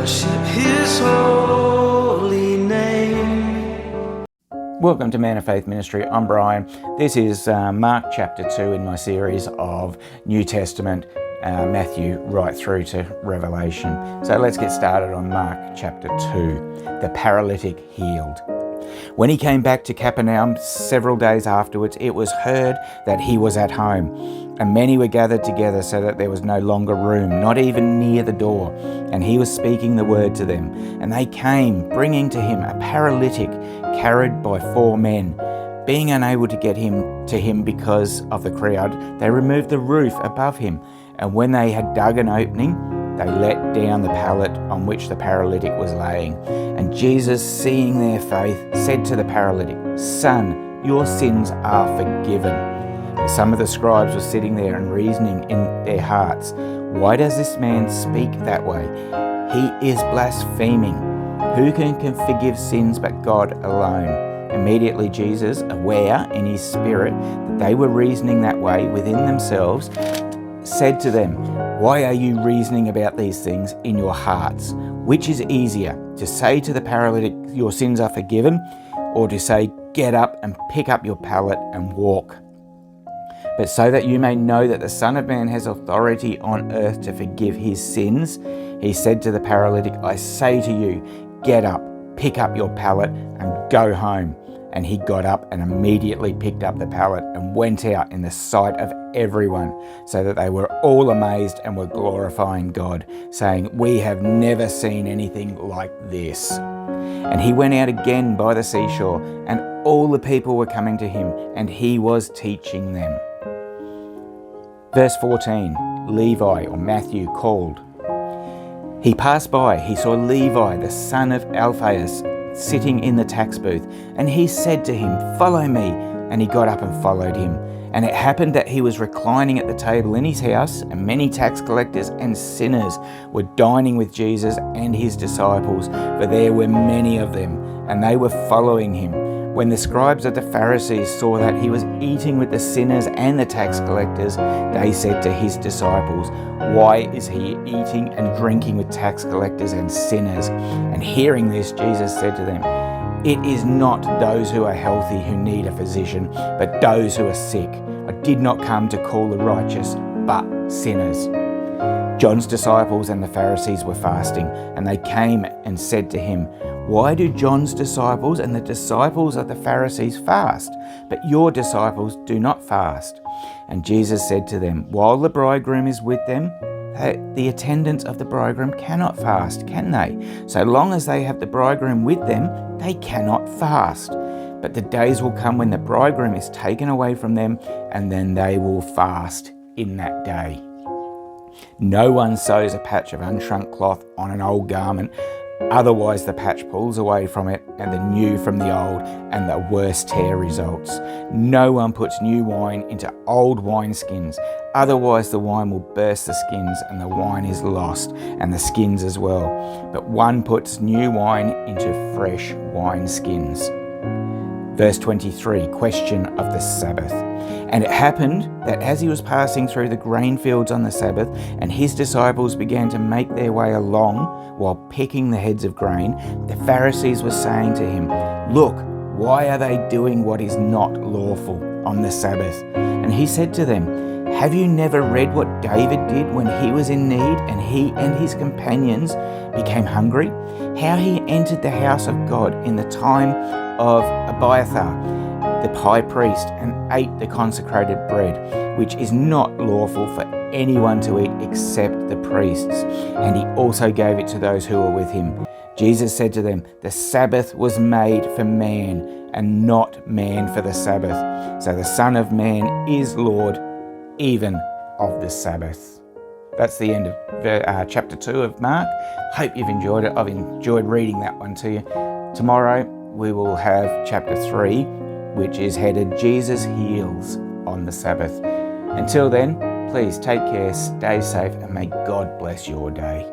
worship His holy name. Welcome to Man of Faith Ministry. I'm Brian. This is Mark chapter 2 in my series of New Testament, Matthew right through to Revelation. So let's get started on Mark chapter 2, the paralytic healed. When he came back to Capernaum several days afterwards, it was heard that he was at home, and many were gathered together so that there was no longer room, not even near the door. And he was speaking the word to them. And they came, bringing to him a paralytic carried by 4 men. Being unable to get him to him because of the crowd, they removed the roof above him. And when they had dug an opening, they let down the pallet on which the paralytic was laying. And Jesus, seeing their faith, said to the paralytic, "Son, your sins are forgiven." And some of the scribes were sitting there and reasoning in their hearts, "Why does this man speak that way? He is blaspheming. Who can forgive sins but God alone?" Immediately Jesus, aware in his spirit that they were reasoning that way within themselves, said to them, "Why are you reasoning about these things in your hearts? Which is easier, to say to the paralytic, 'Your sins are forgiven,' or to say, 'Get up and pick up your pallet and walk'? But so that you may know that the Son of Man has authority on earth to forgive his sins," he said to the paralytic, "I say to you, get up, pick up your pallet and go home." And he got up and immediately picked up the pallet and went out in the sight of everyone, so that they were all amazed and were glorifying God, saying, "We have never seen anything like this." And he went out again by the seashore, and all the people were coming to him, and he was teaching them. Verse 14, Levi, or Matthew, called. He passed by, he saw Levi, the son of Alphaeus, sitting in the tax booth, and he said to him, "Follow me." And he got up and followed him. And it happened that he was reclining at the table in his house, and many tax collectors and sinners were dining with Jesus and his disciples, for there were many of them, and they were following him. When the scribes of the Pharisees saw that he was eating with the sinners and the tax collectors, they said to his disciples, "Why is he eating and drinking with tax collectors and sinners?" And hearing this, Jesus said to them, "It is not those who are healthy who need a physician, but those who are sick. I did not come to call the righteous, but sinners." John's disciples and the Pharisees were fasting, and they came and said to him, "Why do John's disciples and the disciples of the Pharisees fast, but your disciples do not fast?" And Jesus said to them, "While the bridegroom is with them, the attendants of the bridegroom cannot fast, can they? So long as they have the bridegroom with them, they cannot fast. But the days will come when the bridegroom is taken away from them, and then they will fast in that day. No one sews a patch of unshrunk cloth on an old garment, otherwise the patch pulls away from it, and the new from the old, and the worse tear results. No one puts new wine into old wineskins, otherwise the wine will burst the skins, and the wine is lost, and the skins as well. But one puts new wine into fresh wineskins. Verse 23, question of the Sabbath. And it happened that as he was passing through the grain fields on the Sabbath, and his disciples began to make their way along while picking the heads of grain, the Pharisees were saying to him, "Look, why are they doing what is not lawful on the Sabbath?" And he said to them, "Have you never read what David did when he was in need and he and his companions became hungry? How he entered the house of God in the time of Abiathar, the high priest, and ate the consecrated bread, which is not lawful for anyone to eat except the priests. And he also gave it to those who were with him." Jesus said to them, "The Sabbath was made for man, and not man for the Sabbath. So the Son of Man is Lord even of the Sabbath." That's the end of chapter 2 of Mark. Hope you've enjoyed it. I've enjoyed reading that one to you. Tomorrow we will have chapter 3, which is headed Jesus Heals on the Sabbath. Until then, please take care, stay safe, and may God bless your day.